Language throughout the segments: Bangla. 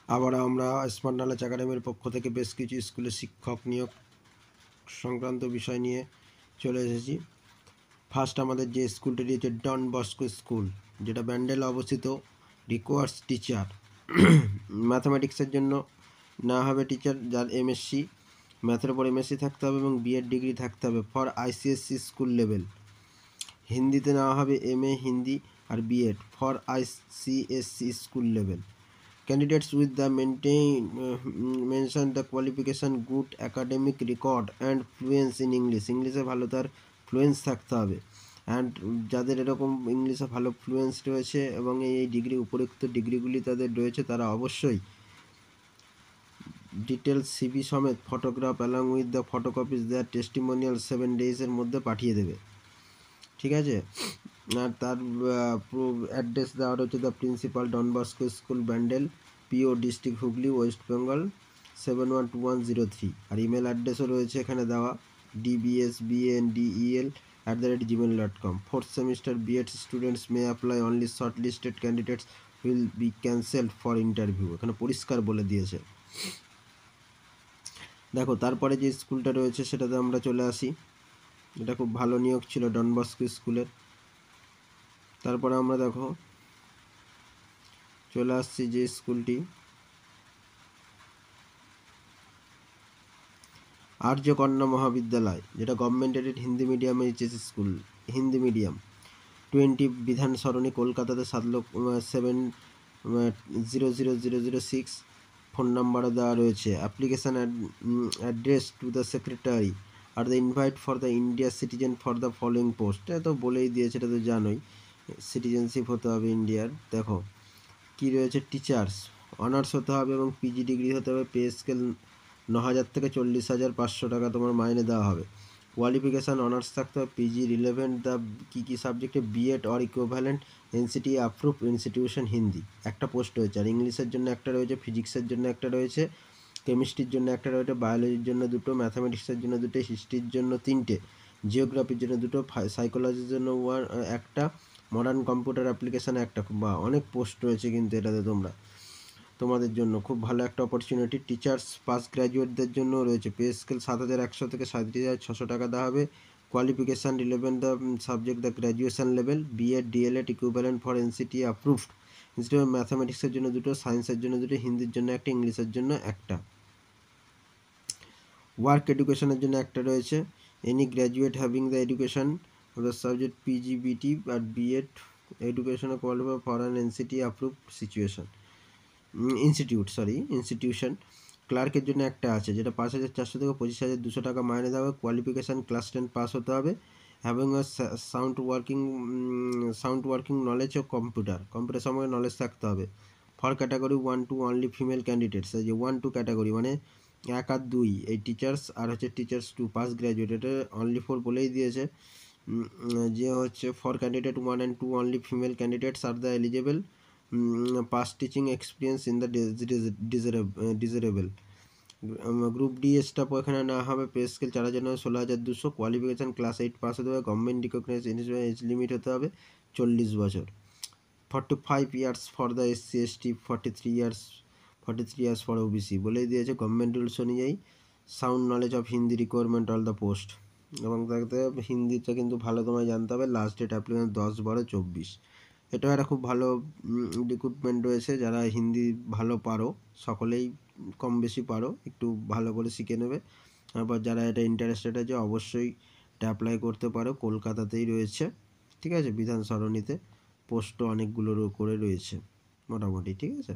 আবার আমরা স্মার্ট নলেজ একাডেমির পক্ষ থেকে বেশ কিছু স্কুলে শিক্ষক নিয়োগ সংক্রান্ত বিষয় নিয়ে চলে এসেছি। ফার্স্ট আমাদের যে স্কুলটি রয়েছে ডন বস্কো স্কুল, যেটা ব্যান্ডেলে অবস্থিত। রিকোয়ার্স টিচার ম্যাথামেটিক্সের জন্য না হবে টিচার যার এমএসসি, ম্যাথের উপর এমএসসি থাকতে হবে এবং বিএড ডিগ্রি থাকতে হবে ফর আইসিএসসি স্কুল লেভেল। হিন্দিতে নেওয়া হবে এমএ হিন্দি আর BEd for ICSE school level. Candidates with the mention the qualification good academic record and fluency in English, ইংলিশে ভালো তার ফ্লুয়েন্স থাকতে হবে। অ্যান্ড যাদের এরকম ইংলিশে ভালো ফ্লুয়েন্স রয়েছে এবং এই ডিগ্রি উপরোক্ত ডিগ্রিগুলি তাদের রয়েছে, তারা অবশ্যই ডিটেলস সিভি সমেত photograph along with the photocopies their testimonial 7 days মধ্যে পাঠিয়ে দেবে। ঠিক আছে। আর তার অ্যাড্রেস দেওয়া রয়েছে the principal Don Bosco school Bandel, PO district Hooghly, West Bengal 712103। আর ইমেল অ্যাড্রেসও রয়েছে এখানে দেওয়া, dbsbndel@gmail.com। Fourth semester BEd students may apply, only short listed candidates will be cancelled for interview, এখানে পরিষ্কার বলে দিয়েছে। দেখো তারপরে যে স্কুলটা রয়েছে সেটাতে আমরা চলে আসি। এটা খুব ভালো নিয়োগ ছিল ডন বস্কো স্কুলের। তারপরে আমরা দেখো চলে আসছি যে স্কুলটি আর্যকন্যা মহাবিদ্যালয়, যেটা government aided Hindi medium HS school, Hindi medium. 20 Bidhan Sarani, কলকাতাতে 7,000,006। ফোন নাম্বারও দেওয়া রয়েছে। Application address to the secretary are the invite for the India citizen for the following post, এটা তো বলেই দিয়েছে, এটা তো জানোই, সিটিজেনশিপ হতে হবে ইন্ডিয়ার। দেখো কি রয়েছে, টিচার্স অনার্স হতে হবে এবং পিজি ডিগ্রি হতে হবে। পে স্কেল 9,000 থেকে 40,500 টাকা তোমার মাইনে দেওয়া হবে। কোয়ালিফিকেশান অনার্স থাকতে হবে, পিজি রিলেভেন্ট দ্য কী সাবজেক্টে BEd or equivalent NCTE approve institution Hindi, একটা পোস্ট রয়েছে। আর ইংলিশের জন্য একটা রয়েছে, ফিজিক্সের জন্য একটা রয়েছে, কেমিস্ট্রির জন্য একটা রয়েছে, বায়োলজির জন্য দুটো, ম্যাথামেটিক্সের জন্য দুটো, হিস্ট্রির জন্য 3টে, জিওগ্রাফির জন্য দুটো, সাইকোলজির জন্য একটা, মডার্ন কম্পিউটার অ্যাপ্লিকেশান একটা। বা অনেক পোস্ট রয়েছে কিন্তু এটাতে তোমাদের জন্য খুব ভালো একটা অপরচুনিটি। টিচার্স পাস গ্র্যাজুয়েটদের জন্য রয়েছে। পে স্কেল 7,100 থেকে 37,600 টাকা দেওয়া হবে। Qualification relevant the subject the graduation level, BEd DElEd equivalent for NCTE approved institute. ম্যাথামেটিক্সের জন্য দুটো, সায়েন্সের জন্য দুটো, হিন্দির জন্য একটা, ইংলিশের জন্য একটা। ওয়ার্ক এডুকেশনের জন্য একটা রয়েছে। Any graduate having the education the subject PGBT আর BEd education qualify for an NCTE approve institution. ক্লার্কের জন্য একটা আছে, যেটা 5,400 থেকে 25,200 টাকা মাইনে দেওয়া হবে। কোয়ালিফিকেশান ক্লাস 10 পাস হতে হবে। Having a sound working knowledge of computer সম্বন্ধে নলেজ থাকতে হবে। For category 1-2 only female candidates, এই যে 1-2 ক্যাটাগরি মানে 1 আর 2, এই টিচার্স আর হচ্ছে টিচার্স 2 পাস গ্র্যাজুয়েট, এটা অনলি 4 বলেই দিয়েছে। যে হচ্ছে for candidate 1 and 2 only female candidates are the eligible past teaching experience in the desirable. Group D staff এখানে না হবে। Pay scale 4,16,200। Qualification class 8 pass হতে হবে। গভর্নমেন্ট রিকগনাইজ এজ লিমিট হতে হবে 40 বছর। 45 years for the SC ST, 43 years for OBC বলেই দিয়েছে গভর্নমেন্ট রুলস অনুযায়ী। Sound knowledge of Hindi requirement all the post, এবং থাকতে হিন্দিটা কিন্তু ভালো তোমায় জানতে হবে। Last date application 10/12/24। এটাও একটা খুব ভালো রিক্রুটমেন্ট রয়েছে। যারা হিন্দি ভালো পারো, সকলেই কম বেশি পারো, একটু ভালো করে শিখে নেবে। তারপর যারা এটা ইন্টারেস্টেড আছে অবশ্যই এটা অ্যাপ্লাই করতে পারো। কলকাতাতেই রয়েছে, ঠিক আছে, বিধান সরণিতে। পোস্টও অনেকগুলো করে রয়েছে মোটামুটি, ঠিক আছে,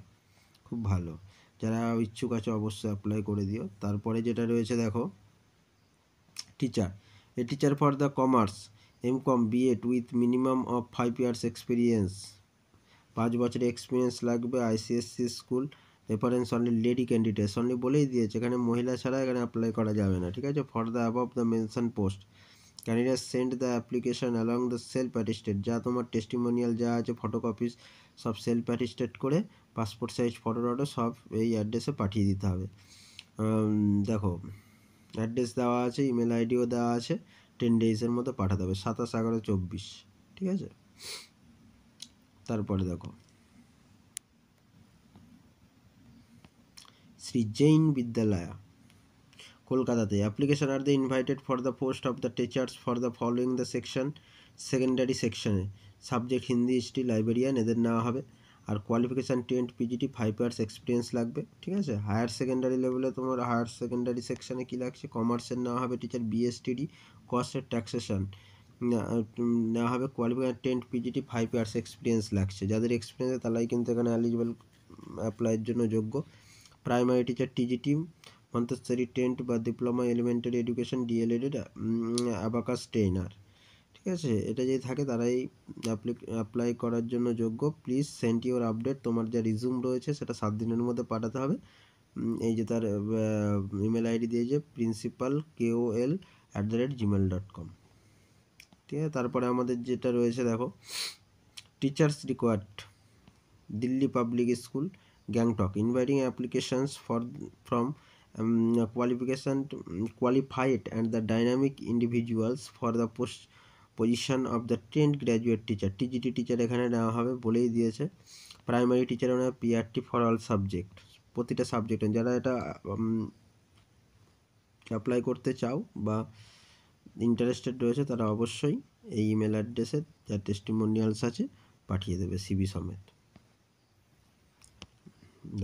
খুব ভালো। যারা ইচ্ছুক আছে অবশ্যই অ্যাপ্লাই করে দিও। তারপরে যেটা রয়েছে দেখো, teacher, a teacher for the commerce, MCom BEd with minimum of 5 years experience, 5 বছরের এক্সপিরিয়েন্স লাগবে। ICSE school, reference only lady candidates only বলেই দিয়েছে, এখানে মহিলা ছাড়া এখানে অ্যাপ্লাই করা যাবে না, ঠিক আছে। For the above the mention post candidate send the application along the self attested, যা তোমার টেস্টিমোনিয়াল যা আছে ফটোকপিস সব সেলফ অ্যাটেস্টেড করে পাসপোর্ট সাইজ ফটো সব এই অ্যাড্রেসে পাঠিয়ে দিতে হবে। দেখো অ্যাড্রেস দেওয়া আছে, ইমেল আইডিও দেওয়া আছে। 10 ডেজের মধ্যে পাঠাতে হবে, 27/11/24, ঠিক আছে। তারপরে দেখো শ্রী জৈন বিদ্যালয়া, কলকাতাতে। Application are the invited for the post of the teachers for the following the section, secondary সেকশনে সাবজেক্ট হিন্দি, হিস্ট্রি, লাইব্রেরিয়ান এদের নেওয়া হবে। আর কোয়ালিফিকেশান 10 পিজিটি, 5 ইয়ার্স এক্সপিরিয়েন্স লাগবে, ঠিক আছে। হায়ার সেকেন্ডারি লেভেলে তোমার হায়ার সেকেন্ডারি সেকশনে কী লাগছে, কমার্সের নেওয়া হবে টিচার, বিএসটিডি, কস্ট অ্যান্ড ট্যাক্সেশন নেওয়া হবে। কোয়ালিফিকেশান 10 পিজিটি, 5 ইয়ার্স এক্সপিরিয়েন্স লাগছে, যাদের এক্সপিরিয়েন্স তারাই কিন্তু এখানে এলিজিবল অ্যাপ্লাইয়ের জন্য যোগ্য। প্রাইমারি টিচার টিজিটি, মন্তেশ্বরী 10 বা diploma elementary education, DElEd, abacus trainer, ঠিক আছে। এটা যদি থাকে তারাই অ্যাপ্লাই করার জন্য যোগ্য। প্লিজ সেন্ড ইউর আপডেট, তোমার যা রিজুম রয়েছে সেটা 7 দিনের মধ্যে পাঠাতে হবে। এই যে তার ইমেল আইডি দিয়েছে principalkol@gmail.com, ঠিক আছে। তারপরে আমাদের যেটা রয়েছে দেখো, teachers required, Delhi public school, Gangtok, inviting applications from qualified and the dynamic individuals for the position of the 10th graduate teacher, TGT teacher এখানে নেওয়া হবে, বলেই দিয়েছে। প্রাইমারি টিচার মানে পিআরটি ফর অল সাবজেক্ট, প্রতিটা সাবজেক্টে যারা এটা অ্যাপ্লাই করতে চাও বা ইন্টারেস্টেড রয়েছে তারা অবশ্যই এই ইমেল অ্যাড্রেসে যা টেস্টিমোনিয়ালস আছে পাঠিয়ে দেবে সিভি সমেত।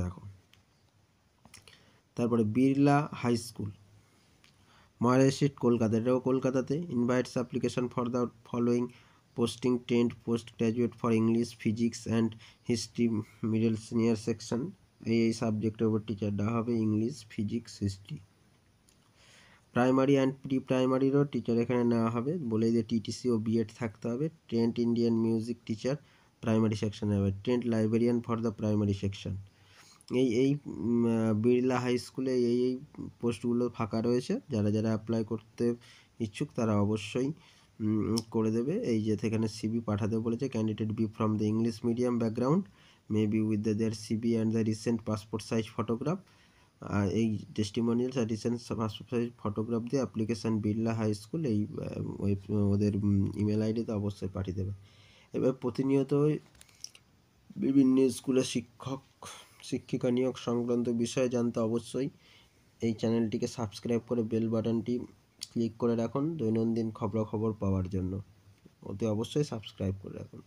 দেখো তারপরে Birla high school, Maharaj street, Kolkata, এটাও কলকাতাতে। Invites application for the following posting 10th post graduate for English, physics and history, middle senior section, এই সাবজেক্টের উপর টিচার দেওয়া হবে, English, physics, history. Primary and pre প্রাইমারিরও টিচার এখানে নেওয়া হবে, বলে যে টিটিসি ও বিএড থাকতে হবে। 10th Indian music teacher primary সেকশনে হবে। 10th librarian for the primary section. এই বিড়লা হাই স্কুলে এই পোস্টগুলো ফাঁকা রয়েছে, যারা যারা অ্যাপ্লাই করতে ইচ্ছুক তারা অবশ্যই করে দেবে। এই যে এখানে সিবি পাঠাতে বলেছে, candidate be from the English medium background, may be with their CV and the recent passport size photograph. এই টেস্টিমোনিয়ালস আর রিসেন্ট পাসপোর্ট সাইজ ফটোগ্রাফ দিয়ে অ্যাপ্লিকেশান বিড়লা হাই স্কুল এই ওদের ইমেল আইডিতে অবশ্যই পাঠিয়ে দেবে। এবার প্রতিনিয়ত বিভিন্ন স্কুলে শিক্ষিকা নিয়োগ সংক্রান্ত বিষয়ে জানতে অবশ্যই এই চ্যানেলটিকে সাবস্ক্রাইব করে বেল বাটনটি ক্লিক করে রাখুন দৈনন্দিন খবরাখবর পাওয়ার জন্য। অতি অবশ্যই সাবস্ক্রাইব করে রাখুন।